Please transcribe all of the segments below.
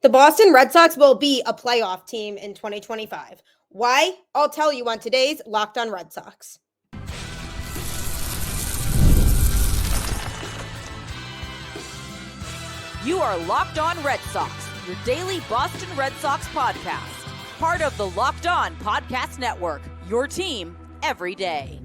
The Boston Red Sox will be a playoff team in 2025. Why? I'll tell you on today's Locked On Red Sox. You are Locked On Red Sox, your daily Boston Red Sox podcast. Part of the Locked On Podcast Network, your team every day.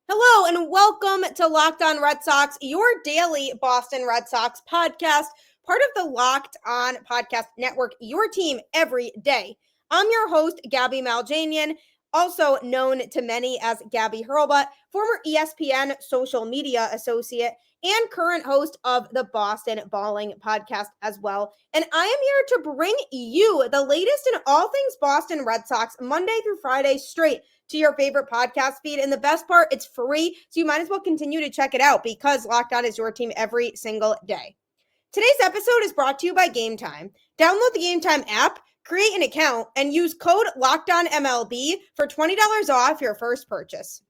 Hello and welcome to Locked On Red Sox, your daily Boston Red Sox podcast, part of the Locked On Podcast Network, your team every day. I'm your host, Gabby Maljanian, also known to many as Gabby Hurlbut, former ESPN social media associate and current host of the Boston Balling podcast as well. And I am here to bring you the latest in all things Boston Red Sox, Monday through Friday straight to your favorite podcast feed. And the best part, it's free, so you might as well continue to check it out because Locked On is your team every single day. Today's episode is brought to you by Gametime. Download the Gametime app, create an account, and use code LOCKEDONMLB for $20 off your first purchase.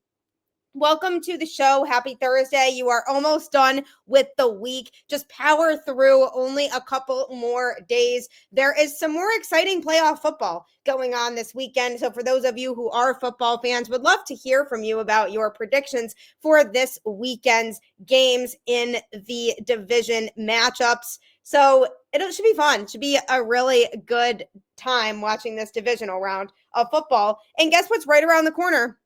Welcome to the show. Happy Thursday. You are almost done with the week. Just power through, only a couple more days. There is some more exciting playoff football going on this weekend. So for those of you who are football fans, would love to hear from you about your predictions for this weekend's games in the division matchups. So it should be fun. It should be a really good time watching this divisional round of football. And guess what's right around the corner?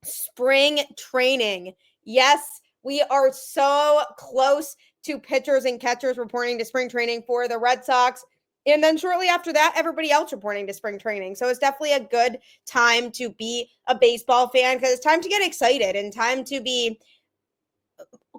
Spring training. Yes, we are so close to pitchers and catchers reporting to spring training for the Red Sox. And then shortly after that, everybody else reporting to spring training. So it's definitely a good time to be a baseball fan because it's time to get excited and time to be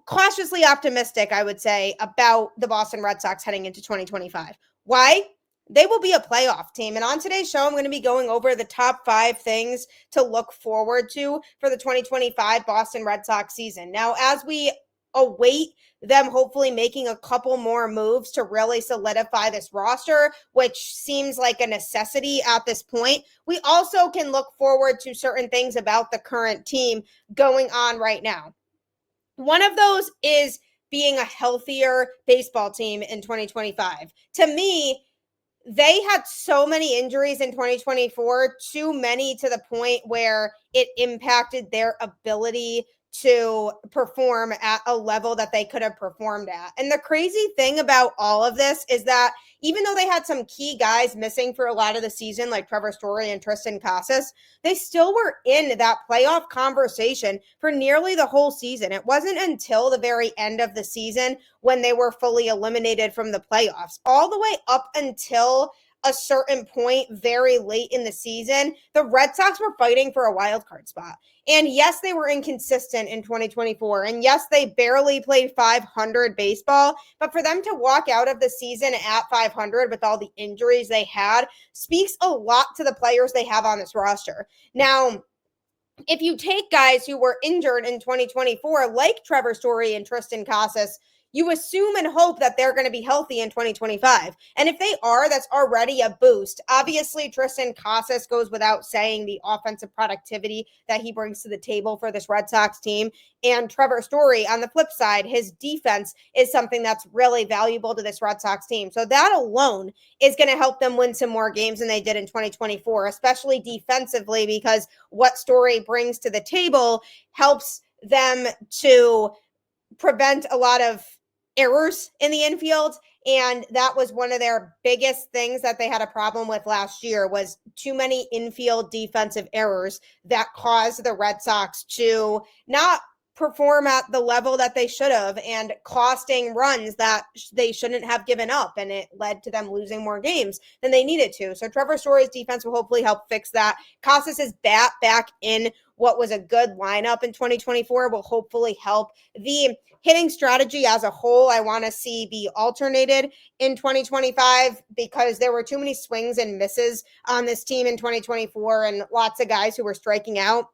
cautiously optimistic, I would say, about the Boston Red Sox heading into 2025. Why? They will be a playoff team. And on today's show, I'm going to be going over the top 5 things to look forward to for the 2025 Boston Red Sox season. Now, as we await them hopefully making a couple more moves to really solidify this roster, which seems like a necessity at this point, we also can look forward to certain things about the current team going on right now. One of those is being a healthier baseball team in 2025. To me, they had so many injuries in 2024, too many to the point where it impacted their ability to perform at a level that they could have performed at. And the crazy thing about all of this is that even though they had some key guys missing for a lot of the season, like Trevor and Triston Casas, they still were in that playoff conversation for nearly the whole season. It wasn't until the very end of the season when they were fully eliminated from the playoffs. All the way up until a certain point very late in the season, the Red Sox were fighting for a wild card spot. And yes, they were inconsistent in 2024. And yes, they barely played 500 baseball. But for them to walk out of the season at 500 with all the injuries they had speaks a lot to the players they have on this roster. Now, if you take guys who were injured in 2024, like Trevor and Triston Casas, you assume and hope that they're going to be healthy in 2025. And if they are, that's already a boost. Obviously, Triston Casas goes without saying the offensive productivity that he brings to the table for this Red Sox team. And Trevor Story, on the flip side, his defense is something that's really valuable to this Red Sox team. So that alone is going to help them win some more games than they did in 2024, especially defensively, because what Story brings to the table helps them to prevent a lot of errors in the infield. And that was one of their biggest things that they had a problem with last year was too many infield defensive errors that caused the Red Sox to not perform at the level that they should have and costing runs that they shouldn't have given up. And it led to them losing more games than they needed to. So Trevor Story's defense will hopefully help fix that. Casas' bat back in what was a good lineup in 2024 will hopefully help. The hitting strategy as a whole, I want to see be alternated in 2025 because there were too many swings and misses on this team in 2024 and lots of guys who were striking out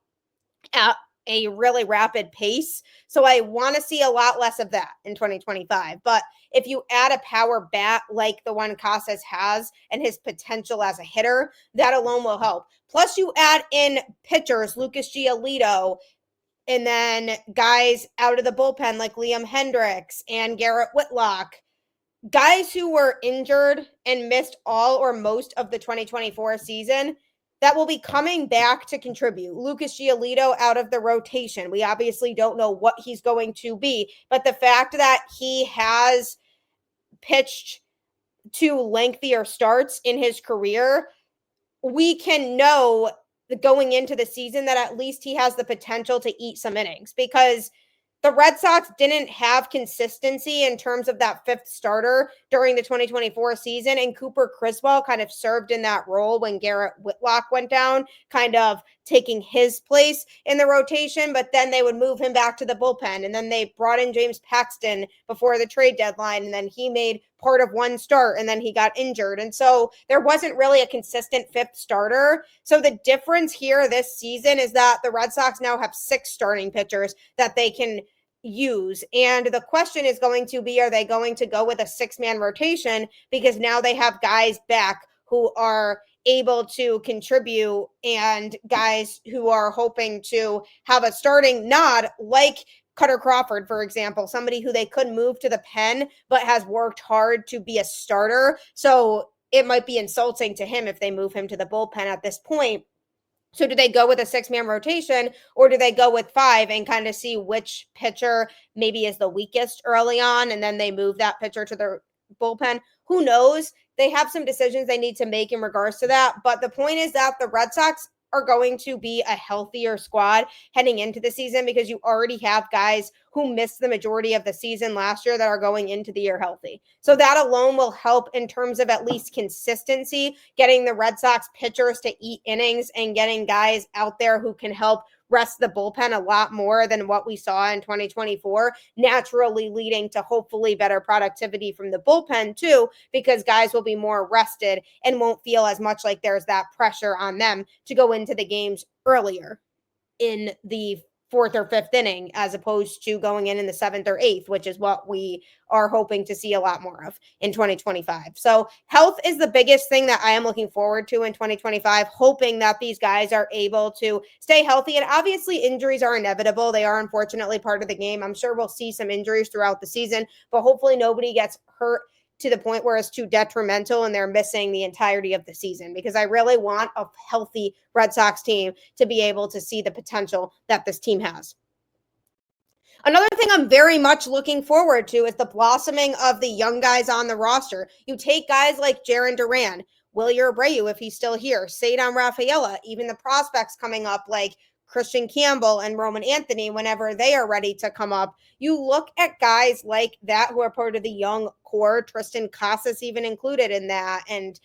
at a really rapid pace. So I want to see a lot less of that in 2025. But if you add a power bat like the one Casas has and his potential as a hitter, that alone will help. Plus you add in pitchers, Lucas Giolito, and then guys out of the bullpen like Liam Hendricks and Garrett Whitlock. guys who were injured and missed all or most of the 2024 season that will be coming back to contribute. Lucas Giolito out of the rotation. We obviously don't know what he's going to be, but the fact that he has pitched to lengthier starts in his career, we can know going into the season that at least he has the potential to eat some innings, because the Red Sox didn't have consistency in terms of that fifth starter during the 2024 season, and Cooper Criswell kind of served in that role when Garrett Whitlock went down, kind of taking his place in the rotation, but then they would move him back to the bullpen, and then they brought in James Paxton before the trade deadline, and then he made part of one start, and then he got injured, and so there wasn't really a consistent fifth starter. So the difference here this season is that the Red Sox now have 6 starting pitchers that they can use, and the question is going to be, are they going to go with a 6-man rotation, because now they have guys back who are able to contribute and guys who are hoping to have a starting nod, like Cutter Crawford, for example, somebody who they could move to the pen but has worked hard to be a starter. So it might be insulting to him if they move him to the bullpen at this point. So do they go with a 6-man rotation, or do they go with 5 and kind of see which pitcher maybe is the weakest early on, and then they move that pitcher to the bullpen? Who knows? They have some decisions they need to make in regards to that. But the point is that the Red Sox are going to be a healthier squad heading into the season, because you already have guys who missed the majority of the season last year that are going into the year healthy. So that alone will help in terms of at least consistency, getting the Red Sox pitchers to eat innings and getting guys out there who can help rest the bullpen a lot more than what we saw in 2024, naturally leading to hopefully better productivity from the bullpen too, because guys will be more rested and won't feel as much like there's that pressure on them to go into the games earlier in the 4th or 5th inning, as opposed to going in the 7th or 8th, which is what we are hoping to see a lot more of in 2025. So health is the biggest thing that I am looking forward to in 2025, hoping that these guys are able to stay healthy. And obviously injuries are inevitable. They are unfortunately part of the game. I'm sure we'll see some injuries throughout the season, but hopefully nobody gets hurt to the point where it's too detrimental and they're missing the entirety of the season, because I really want a healthy Red Sox team to be able to see the potential that this team has. Another thing I'm very much looking forward to is the blossoming of the young guys on the roster. You take guys like Jarren Duran, Wilyer Abreu, if he's still here, Cedar Rafaela, even the prospects coming up like Christian Campbell and Roman Anthony, whenever they are ready to come up. You look at guys like that who are part of the young core, Triston Casas even included in that, and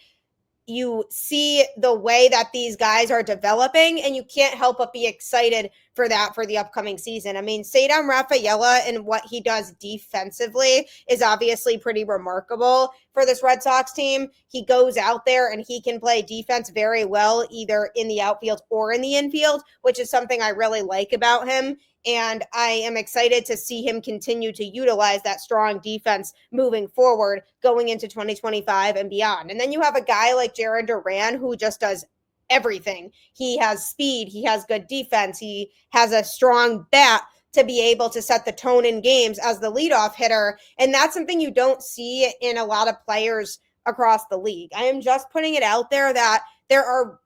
you see the way that these guys are developing, and you can't help but be excited for that for the upcoming season. I mean, Cedar Rafaela and what he does defensively is obviously pretty remarkable for this Red Sox team. He goes out there and he can play defense very well, either in the outfield or in the infield, which is something I really like about him. And I am excited to see him continue to utilize that strong defense moving forward, going into 2025 and beyond. And then you have a guy like Jarren Duran who just does everything. He has speed, he has good defense, he has a strong bat to be able to set the tone in games as the leadoff hitter. And that's something you don't see in a lot of players across the league. I am just putting it out there that there are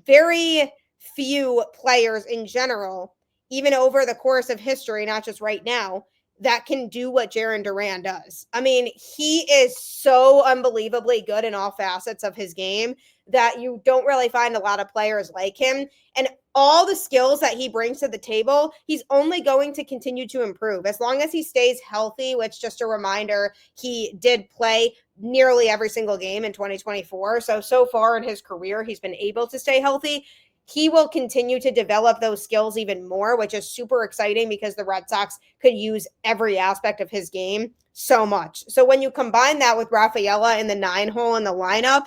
very few players in general, even over the course of history, not just right now, that can do what Jarren Duran does. I mean, he is so unbelievably good in all facets of his game that you don't really find a lot of players like him. And all the skills that he brings to the table, he's only going to continue to improve as long as he stays healthy, which, just a reminder, he did play nearly every single game in 2024. So far in his career, he's been able to stay healthy. He will continue to develop those skills even more, which is super exciting because the Red Sox could use every aspect of his game so much. So when you combine that with Rafaela in the 9-hole in the lineup,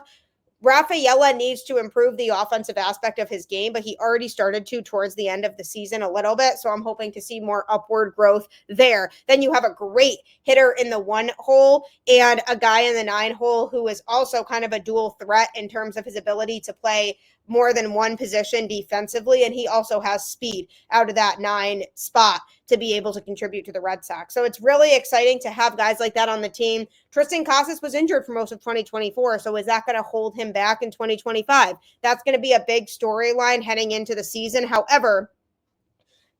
Rafaela needs to improve the offensive aspect of his game, but he already started to towards the end of the season a little bit. So I'm hoping to see more upward growth there. Then you have a great hitter in the 1-hole and a guy in the 9-hole who is also kind of a dual threat in terms of his ability to play more than one position defensively, and he also has speed out of that 9 spot to be able to contribute to the Red Sox. So it's really exciting to have guys like that on the team. Triston Casas was injured for most of 2024, so is that going to hold him back in 2025? That's going to be a big storyline heading into the season. However,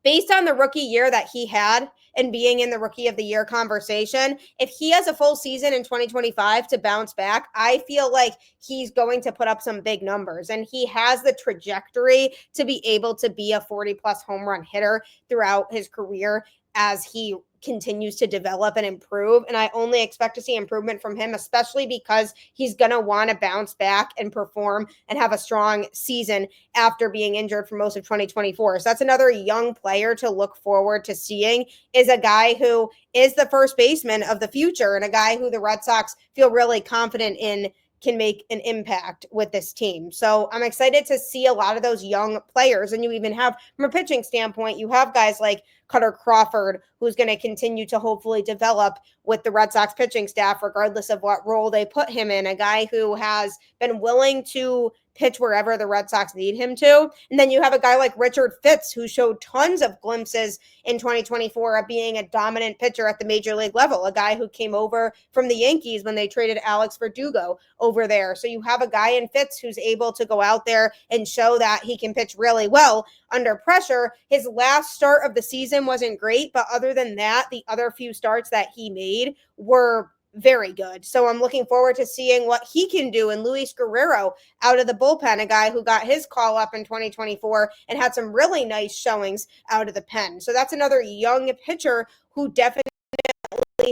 based on the rookie year that he had and being in the rookie of the year conversation, if he has a full season in 2025 to bounce back, I feel like he's going to put up some big numbers, and he has the trajectory to be able to be a 40-plus home run hitter throughout his career as he continues to develop and improve. And I only expect to see improvement from him, especially because he's going to want to bounce back and perform and have a strong season after being injured for most of 2024. So that's another young player to look forward to seeing, is a guy who is the first baseman of the future and a guy who the Red Sox feel really confident in can make an impact with this team. So I'm excited to see a lot of those young players. And you even have, from a pitching standpoint, you have guys like Cutter Crawford, who's going to continue to hopefully develop with the Red Sox pitching staff, regardless of what role they put him in, a guy who has been willing to pitch wherever the Red Sox need him to. And then you have a guy like Richard Fitts, who showed tons of glimpses in 2024 of being a dominant pitcher at the major league level, a guy who came over from the Yankees when they traded Alex Verdugo over there. So you have a guy in Fitts who's able to go out there and show that he can pitch really well under pressure. His last start of the season wasn't great, but other than that, the other few starts that he made were very good. So I'm looking forward to seeing what he can do. And Luis Guerrero out of the bullpen, a guy who got his call up in 2024 and had some really nice showings out of the pen. So that's another young pitcher who definitely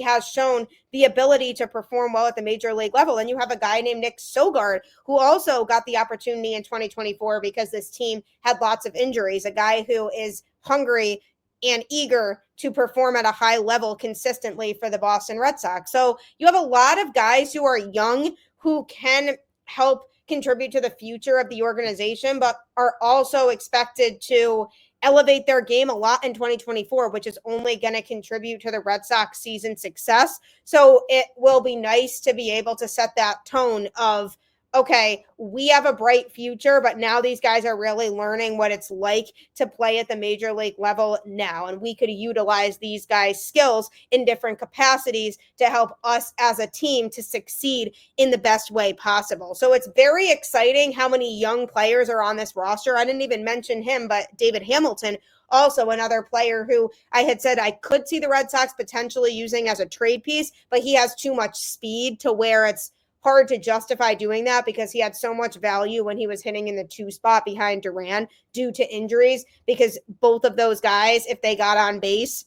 has shown the ability to perform well at the major league level. And you have a guy named Nick Sogard, who also got the opportunity in 2024 because this team had lots of injuries, a guy who is hungry and eager to perform at a high level consistently for the Boston Red Sox. So you have a lot of guys who are young who can help contribute to the future of the organization, but are also expected to elevate their game a lot in 2024, which is only going to contribute to the Red Sox season success. So it will be nice to be able to set that tone of, okay, we have a bright future, but now these guys are really learning what it's like to play at the major league level now. And we could utilize these guys' skills in different capacities to help us as a team to succeed in the best way possible. So it's very exciting how many young players are on this roster. I didn't even mention him, but David Hamilton, also another player who I had said I could see the Red Sox potentially using as a trade piece, but he has too much speed to where it's hard to justify doing that because he had so much value when he was hitting in the 2 spot behind Duran due to injuries, because both of those guys, if they got on base,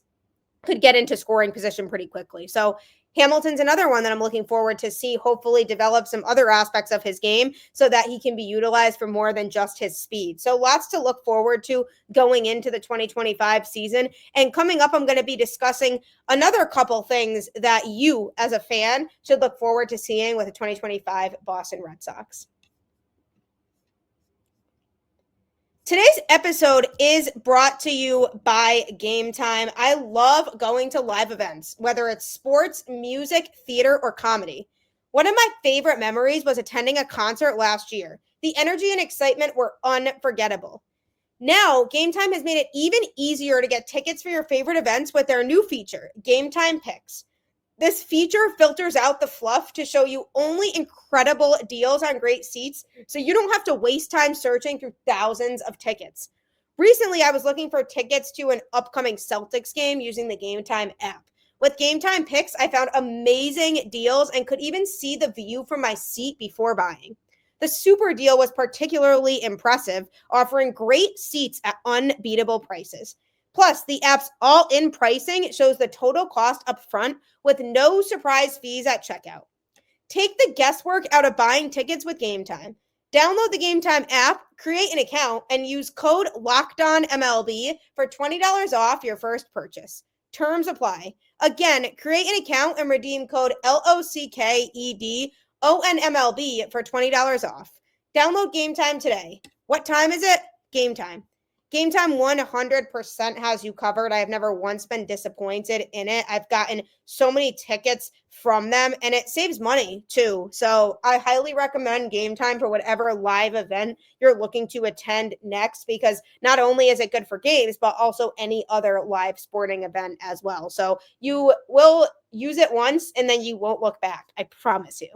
could get into scoring position pretty quickly. So Hamilton's another one that I'm looking forward to see hopefully develop some other aspects of his game so that he can be utilized for more than just his speed. So lots to look forward to going into the 2025 season. And coming up, I'm going to be discussing another couple things that you as a fan should look forward to seeing with the 2025 Boston Red Sox. Today's episode is brought to you by Gametime. I love going to live events, whether it's sports, music, theater, or comedy. One of my favorite memories was attending a concert last year. The energy and excitement were unforgettable. Now, Gametime has made it even easier to get tickets for your favorite events with their new feature, Gametime Picks. This feature filters out the fluff to show you only incredible deals on great seats, so you don't have to waste time searching through thousands of tickets. Recently, I was looking for tickets to an upcoming Celtics game using the Gametime app. With Gametime Picks, I found amazing deals and could even see the view from my seat before buying. The super deal was particularly impressive, offering great seats at unbeatable prices. Plus, the app's all-in pricing shows the total cost up front with no surprise fees at checkout. Take the guesswork out of buying tickets with Gametime. Download the Gametime app, create an account, and use code LOCKEDONMLB for $20 off your first purchase. Terms apply. Again, create an account and redeem code LOCKEDONMLB for $20 off. Download Gametime today. What time is it? Gametime. Gametime 100% has you covered. I have never once been disappointed in it. I've gotten so many tickets from them, and it saves money too. So I highly recommend Gametime for whatever live event you're looking to attend next, because not only is it good for games, but also any other live sporting event as well. So you will use it once and then you won't look back. I promise you.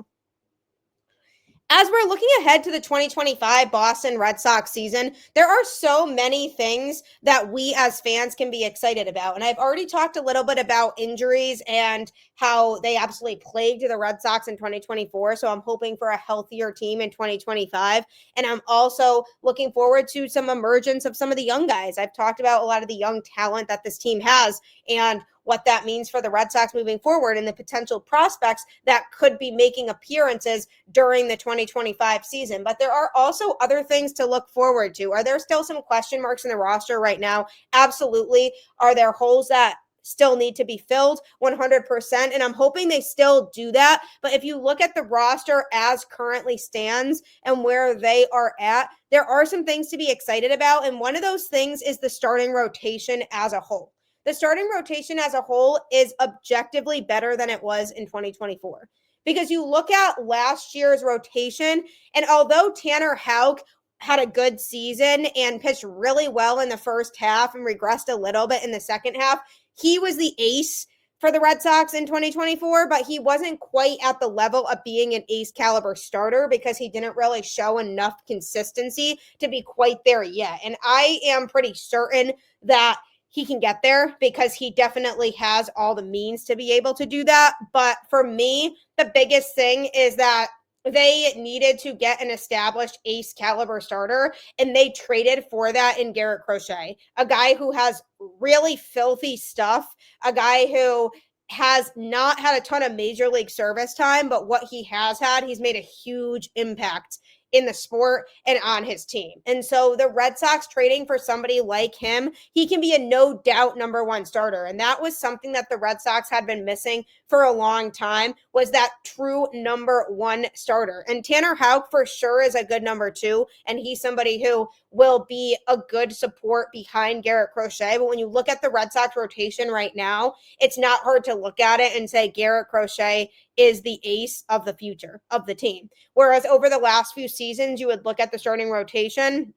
As we're looking ahead to the 2025 Boston Red Sox season, there are so many things that we as fans can be excited about. And I've already talked a little bit about injuries and how they absolutely plagued the Red Sox in 2024. So I'm hoping for a healthier team in 2025. And I'm also looking forward to some emergence of some of the young guys. I've talked about a lot of the young talent that this team has and what that means for the Red Sox moving forward and the potential prospects that could be making appearances during the 2025 season. But there are also other things to look forward to. Are there still some question marks in the roster right now? Absolutely. Are there holes that still need to be filled? 100%. And I'm hoping they still do that. But if you look at the roster as currently stands and where they are at, there are some things to be excited about. And one of those things is the starting rotation as a whole. The starting rotation as a whole is objectively better than it was in 2024. Because you look at last year's rotation, and although Tanner Houck had a good season and pitched really well in the first half and regressed a little bit in the second half, he was the ace for the Red Sox in 2024, but he wasn't quite at the level of being an ace caliber starter because he didn't really show enough consistency to be quite there yet. And I am pretty certain that he can get there because he definitely has all the means to be able to do that. But for me, the biggest thing is that they needed to get an established ace caliber starter, and they traded for that in Garrett Crochet, a guy who has really filthy stuff, a guy who has not had a ton of major league service time, but what he has had, he's made a huge impact in the sport and on his team. And so the Red Sox trading for somebody like him, he can be a no doubt number one starter. And that was something that the Red Sox had been missing for a long time, was that true number one starter. And Tanner Houck for sure is a good number two. And he's somebody who will be a good support behind Garrett Crochet. But when you look at the Red Sox rotation right now, it's not hard to look at it and say Garrett Crochet is the ace of the future of the team. Whereas over the last few seasons, you would look at the starting rotation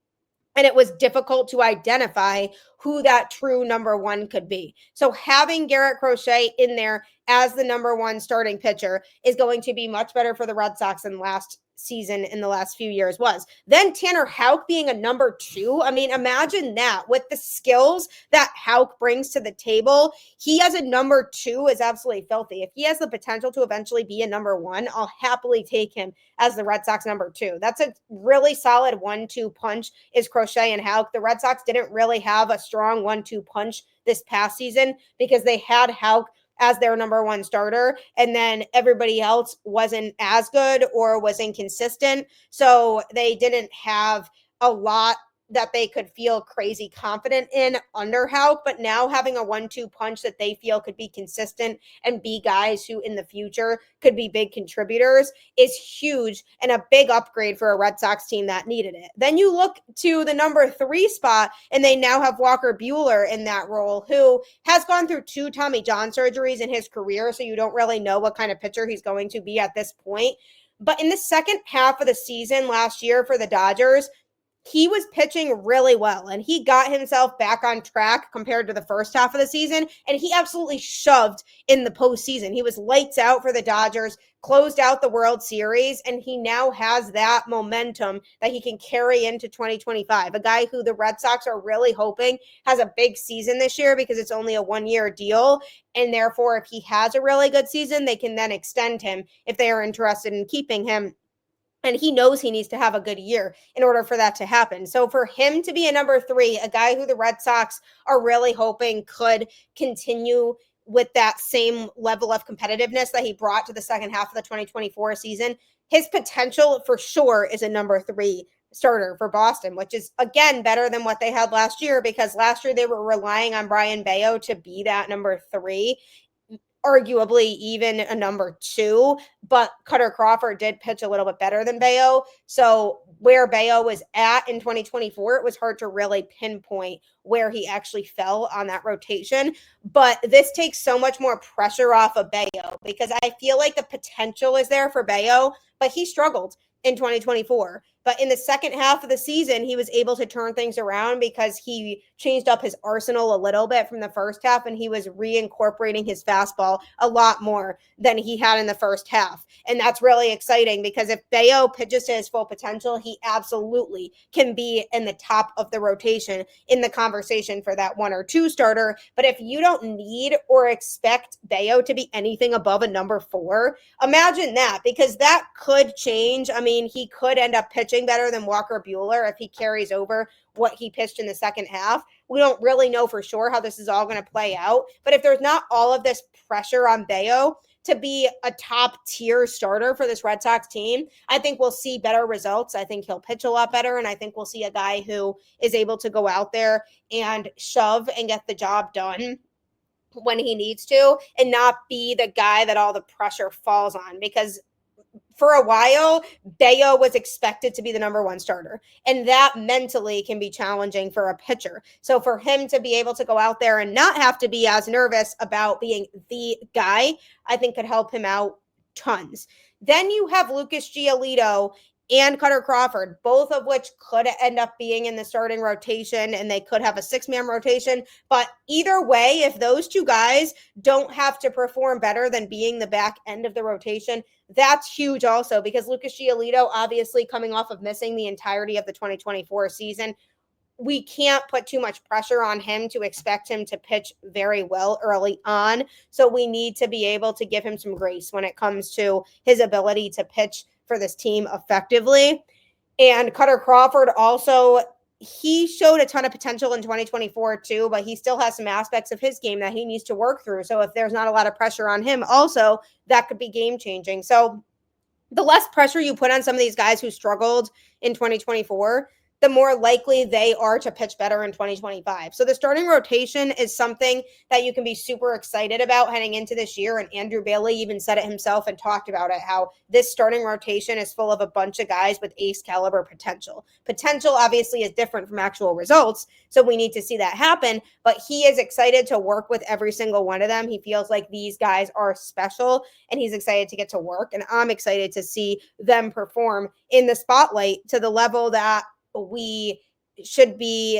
and it was difficult to identify who that true number one could be. So having Garrett Crochet in there as the number one starting pitcher is going to be much better for the Red Sox than last season in the last few years was. Then Tanner Houck being a number two. I mean, imagine that with the skills that Houck brings to the table. He as a number two is absolutely filthy. If he has the potential to eventually be a number one, I'll happily take him as the Red Sox number two. That's a really solid 1-2 punch is Crochet and Houck. The Red Sox didn't really have a strong 1-2 punch this past season because they had Houck as their number one starter, and then everybody else wasn't as good or was inconsistent. So they didn't have a lot that they could feel crazy confident in under Houck, but now having a 1-2 punch that they feel could be consistent and be guys who in the future could be big contributors is huge and a big upgrade for a Red Sox team that needed it. Then you look to the number three spot, and they now have Walker Buehler in that role, who has gone through 2 Tommy John surgeries in his career, so you don't really know what kind of pitcher he's going to be at this point. But in the second half of the season last year for the Dodgers, he was pitching really well, and he got himself back on track compared to the first half of the season, and he absolutely shoved in the postseason. He was lights out for the Dodgers, closed out the World Series, and he now has that momentum that he can carry into 2025. A guy who the Red Sox are really hoping has a big season this year because it's only a 1-year deal, and therefore if he has a really good season, they can then extend him if they are interested in keeping him. And he knows he needs to have a good year in order for that to happen. So for him to be a number three, a guy who the Red Sox are really hoping could continue with that same level of competitiveness that he brought to the second half of the 2024 season, his potential for sure is a number three starter for Boston, which is, again, better than what they had last year, because last year they were relying on Brian Bayo to be that number three. arguably even a number 2, but Cutter Crawford did pitch a little bit better than Bello. So where Bello was at in 2024, it was hard to really pinpoint where he actually fell on that rotation. But this takes so much more pressure off of Bello because I feel like the potential is there for Bello, but he struggled in 2024. But in the second half of the season, he was able to turn things around because he changed up his arsenal a little bit from the first half, and he was reincorporating his fastball a lot more than he had in the first half. And that's really exciting because if Bello pitches to his full potential, he absolutely can be in the top of the rotation in the conversation for that 1 or 2 starter. But if you don't need or expect Bello to be anything above a number 4, imagine that, because that could change. I mean, he could end up pitching better than Walker Buehler if he carries over what he pitched in the second half. We don't really know for sure how this is all going to play out. But if there's not all of this pressure on Bello to be a top tier starter for this Red Sox team, I think we'll see better results. I think he'll pitch a lot better. And I think we'll see a guy who is able to go out there and shove and get the job done when he needs to and not be the guy that all the pressure falls on. Because for a while, Bello was expected to be the number 1 starter, and that mentally can be challenging for a pitcher. So for him to be able to go out there and not have to be as nervous about being the guy, I think could help him out tons. Then you have Lucas Giolito and Cutter Crawford, both of which could end up being in the starting rotation, and they could have a 6-man rotation. But either way, if those 2 guys don't have to perform better than being the back end of the rotation, that's huge also, because Lucas Giolito, obviously coming off of missing the entirety of the 2024 season, we can't put too much pressure on him to expect him to pitch very well early on. So we need to be able to give him some grace when it comes to his ability to pitch for this team effectively. And Cutter Crawford also, he showed a ton of potential in 2024 too, but he still has some aspects of his game that he needs to work through. So if there's not a lot of pressure on him also, that could be game changing. So the less pressure you put on some of these guys who struggled in 2024, the more likely they are to pitch better in 2025. So the starting rotation is something that you can be super excited about heading into this year. And Andrew Bailey even said it himself and talked about it, how this starting rotation is full of a bunch of guys with ace caliber potential. Potential obviously is different from actual results, so we need to see that happen. But he is excited to work with every single one of them. He feels like these guys are special, and he's excited to get to work. And I'm excited to see them perform in the spotlight to the level that we should be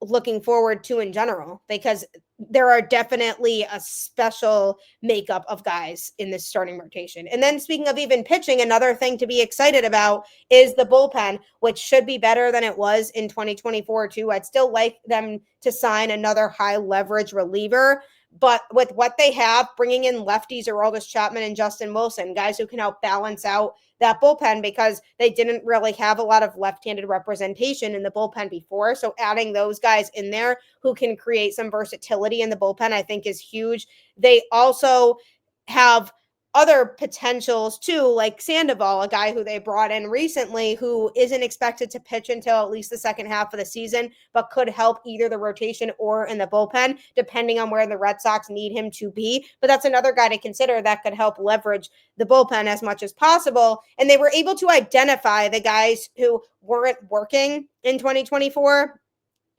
looking forward to in general, because there are definitely a special makeup of guys in this starting rotation. And then speaking of even pitching, another thing to be excited about is the bullpen, which should be better than it was in 2024 too. I'd still like them to sign another high leverage reliever, but with what they have, bringing in lefties, Aroldis, Chapman, and Justin Wilson, guys who can help balance out that bullpen, because they didn't really have a lot of left-handed representation in the bullpen before. So adding those guys in there who can create some versatility in the bullpen, I think is huge. They also have other potentials too, like Sandoval, a guy who they brought in recently who isn't expected to pitch until at least the second half of the season, but could help either the rotation or in the bullpen, depending on where the Red Sox need him to be. But that's another guy to consider that could help leverage the bullpen as much as possible. And they were able to identify the guys who weren't working in 2024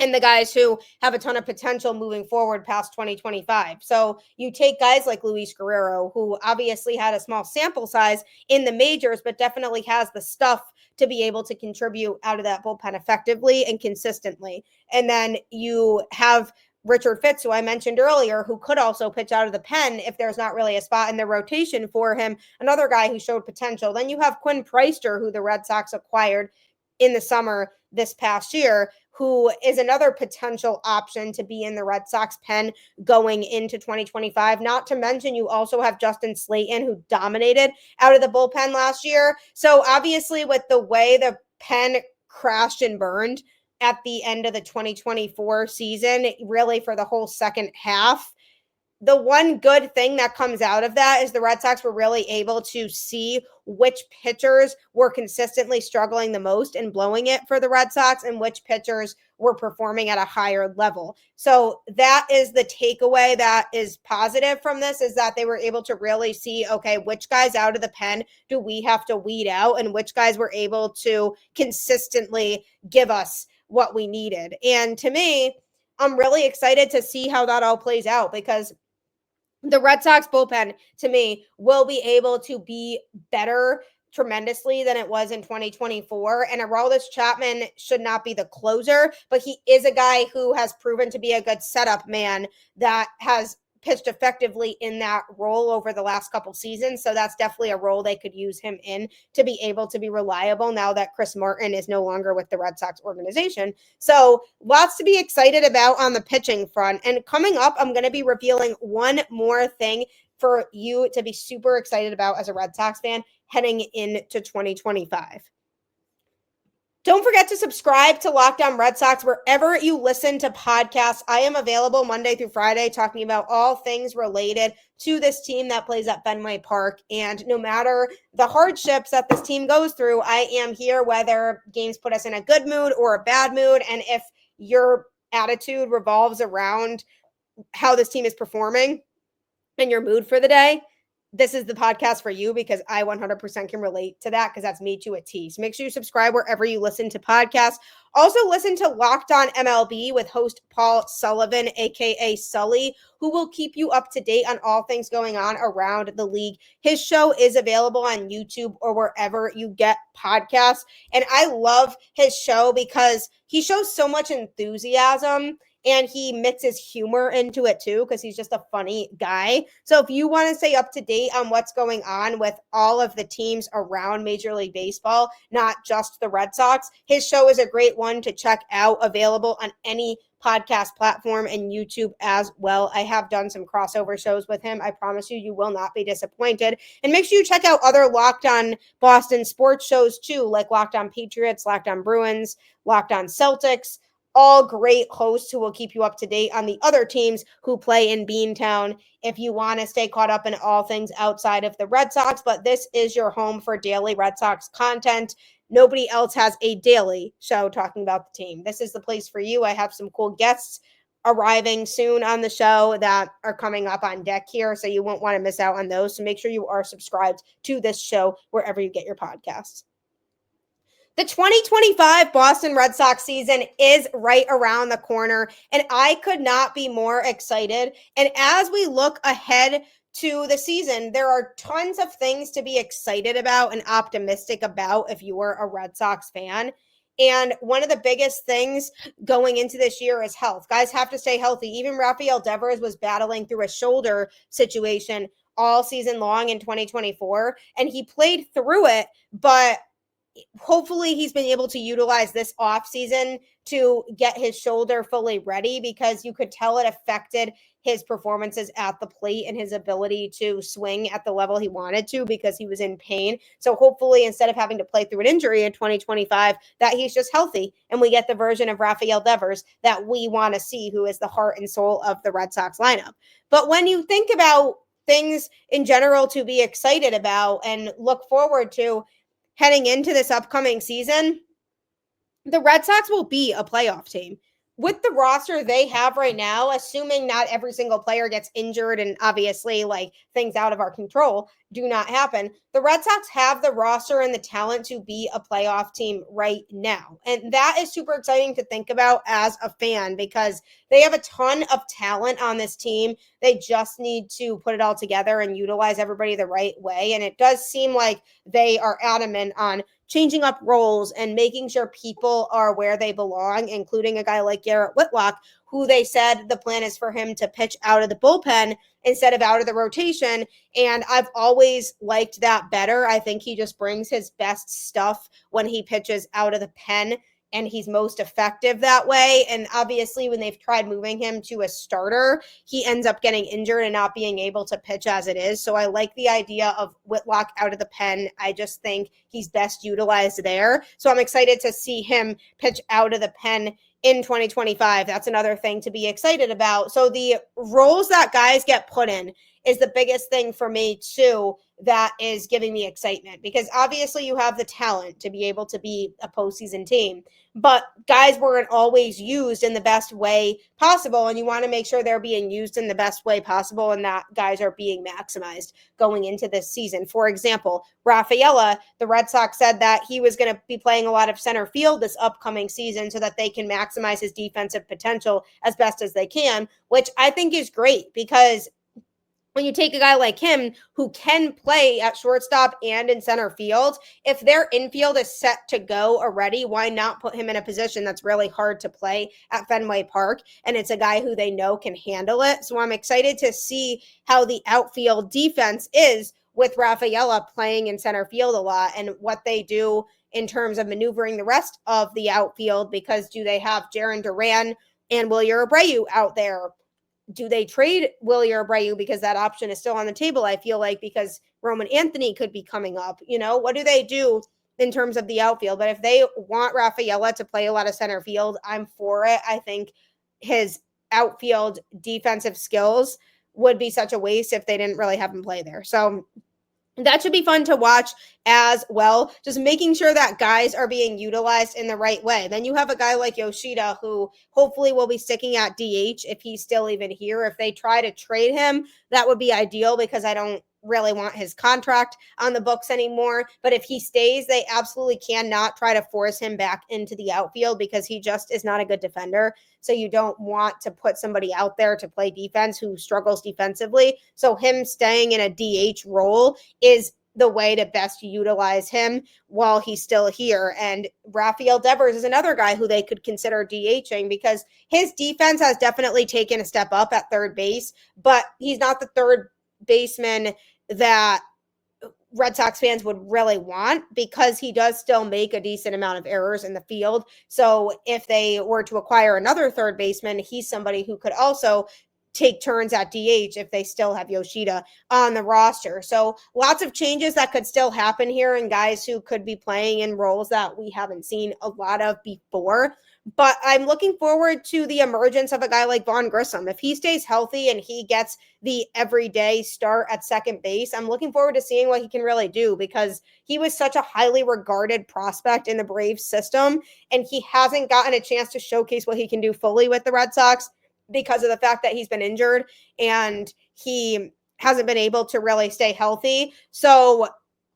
and the guys who have a ton of potential moving forward past 2025. So you take guys like Luis Guerrero, who obviously had a small sample size in the majors, but definitely has the stuff to be able to contribute out of that bullpen effectively and consistently. And then you have Richard Fitz, who I mentioned earlier, who could also pitch out of the pen if there's not really a spot in the rotation for him, another guy who showed potential. Then you have Quinn Preister, who the Red Sox acquired in the summer this past year, who is another potential option to be in the Red Sox pen going into 2025. Not to mention, you also have Justin Slayton, who dominated out of the bullpen last year. So obviously, with the way the pen crashed and burned at the end of the 2024 season, really for the whole second half, the one good thing that comes out of that is the Red Sox were really able to see which pitchers were consistently struggling the most and blowing it for the Red Sox and which pitchers were performing at a higher level. So that is the takeaway that is positive from this, is that they were able to really see, okay, which guys out of the pen do we have to weed out and which guys were able to consistently give us what we needed. And to me, I'm really excited to see how that all plays out, because the Red Sox bullpen, to me, will be able to be better tremendously than it was in 2024. And Aroldis Chapman should not be the closer, but he is a guy who has proven to be a good setup man that has pitched effectively in that role over the last couple seasons. So that's definitely a role they could use him in to be able to be reliable now that Chris Martin is no longer with the Red Sox organization. So lots to be excited about on the pitching front. And coming up, I'm going to be revealing one more thing for you to be super excited about as a Red Sox fan heading into 2025. Don't forget to subscribe to Locked On Red Sox wherever you listen to podcasts. I am available Monday through Friday talking about all things related to this team that plays at Fenway Park. And no matter the hardships that this team goes through, I am here whether games put us in a good mood or a bad mood. And if your attitude revolves around how this team is performing and your mood for the day, this is the podcast for you, because I 100% can relate to that, because that's me to a T. So make sure you subscribe wherever you listen to podcasts. Also listen to Locked On MLB with host Paul Sullivan, aka Sully, who will keep you up to date on all things going on around the league. His show is available on YouTube or wherever you get podcasts. And I love his show because he shows so much enthusiasm, and he mixes humor into it too, because he's just a funny guy. So if you want to stay up to date on what's going on with all of the teams around Major League Baseball, not just the Red Sox, his show is a great one to check out, available on any podcast platform and YouTube as well. I have done some crossover shows with him. I promise you, you will not be disappointed. And make sure you check out other Locked On Boston sports shows too, like Locked On Patriots, Locked On Bruins, Locked On Celtics. All great hosts who will keep you up to date on the other teams who play in Beantown if you want to stay caught up in all things outside of the Red Sox. But this is your home for daily Red Sox content. Nobody else has a daily show talking about the team. This is the place for you. I have some cool guests arriving soon on the show that are coming up on deck here, so you won't want to miss out on those. So make sure you are subscribed to this show wherever you get your podcasts. The 2025 Boston Red Sox season is right around the corner, and I could not be more excited. And as we look ahead to the season, there are tons of things to be excited about and optimistic about if you are a Red Sox fan. And one of the biggest things going into this year is health. Guys have to stay healthy. Even Rafael Devers was battling through a shoulder situation all season long in 2024, and he played through it, but hopefully he's been able to utilize this offseason to get his shoulder fully ready, because you could tell it affected his performances at the plate and his ability to swing at the level he wanted to, because he was in pain. So hopefully, instead of having to play through an injury in 2025, that he's just healthy and we get the version of Rafael Devers that we want to see, who is the heart and soul of the Red Sox lineup. But when you think about things in general to be excited about and look forward to heading into this upcoming season, the Red Sox will be a playoff team. With the roster they have right now, assuming not every single player gets injured and obviously like things out of our control do not happen, the Red Sox have the roster and the talent to be a playoff team right now. And that is super exciting to think about as a fan, because they have a ton of talent on this team. They just need to put it all together and utilize everybody the right way. And it does seem like they are adamant on changing up roles and making sure people are where they belong, including a guy like Garrett Whitlock, who they said the plan is for him to pitch out of the bullpen instead of out of the rotation. And I've always liked that better. I think he just brings his best stuff when he pitches out of the pen, and he's most effective that way. And obviously, when they've tried moving him to a starter, he ends up getting injured and not being able to pitch as it is. So I like the idea of Whitlock out of the pen. I just think he's best utilized there. So I'm excited to see him pitch out of the pen in 2025. That's another thing to be excited about. So the roles that guys get put in is the biggest thing for me too, that is giving me excitement, because obviously you have the talent to be able to be a postseason team, but guys weren't always used in the best way possible, and you want to make sure they're being used in the best way possible and that guys are being maximized going into this season. For example, Rafaela, the Red Sox said that he was going to be playing a lot of center field this upcoming season so that they can maximize his defensive potential as best as they can, which I think is great, because when you take a guy like him who can play at shortstop and in center field, if their infield is set to go already, why not put him in a position that's really hard to play at Fenway Park? And it's a guy who they know can handle it. So I'm excited to see how the outfield defense is with Rafaela playing in center field a lot, and what they do in terms of maneuvering the rest of the outfield, because do they have Jarren Duran and Wilyer Abreu out there? Do they trade Wilyer Abreu, because that option is still on the table, I feel like, because Roman Anthony could be coming up? What do they do in terms of the outfield? But if they want Rafaela to play a lot of center field, I'm for it. I think his outfield defensive skills would be such a waste if they didn't really have him play there. So that should be fun to watch as well. Just making sure that guys are being utilized in the right way. Then you have a guy like Yoshida, who hopefully will be sticking at DH if he's still even here. If they try to trade him, that would be ideal, because I don't really want his contract on the books anymore. But if he stays, they absolutely cannot try to force him back into the outfield, because he just is not a good defender. So you don't want to put somebody out there to play defense who struggles defensively. So him staying in a DH role is the way to best utilize him while he's still here. And Rafael Devers is another guy who they could consider DHing, because his defense has definitely taken a step up at third base, but he's not the third baseman that Red Sox fans would really want, because he does still make a decent amount of errors in the field. So if they were to acquire another third baseman, he's somebody who could also take turns at DH if they still have Yoshida on the roster. So lots of changes that could still happen here, and guys who could be playing in roles that we haven't seen a lot of before. But I'm looking forward to the emergence of a guy like Vaughn Grissom. If he stays healthy and he gets the everyday start at second base, I'm looking forward to seeing what he can really do, because he was such a highly regarded prospect in the Braves system, and he hasn't gotten a chance to showcase what he can do fully with the Red Sox because of the fact that he's been injured and he hasn't been able to really stay healthy. So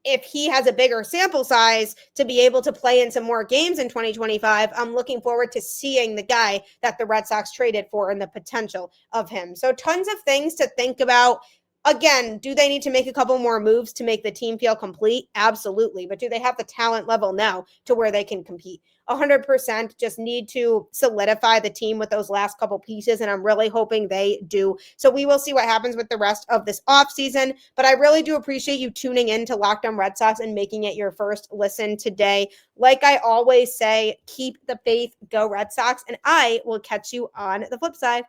if he has a bigger sample size to be able to play in some more games in 2025, I'm looking forward to seeing the guy that the Red Sox traded for and the potential of him. So tons of things to think about. Again, do they need to make a couple more moves to make the team feel complete? Absolutely. But do they have the talent level now to where they can compete? 100%. Just need to solidify the team with those last couple pieces, and I'm really hoping they do. So we will see what happens with the rest of this offseason, but I really do appreciate you tuning in to Locked On Red Sox and making it your first listen today. Like I always say, keep the faith, go Red Sox, and I will catch you on the flip side.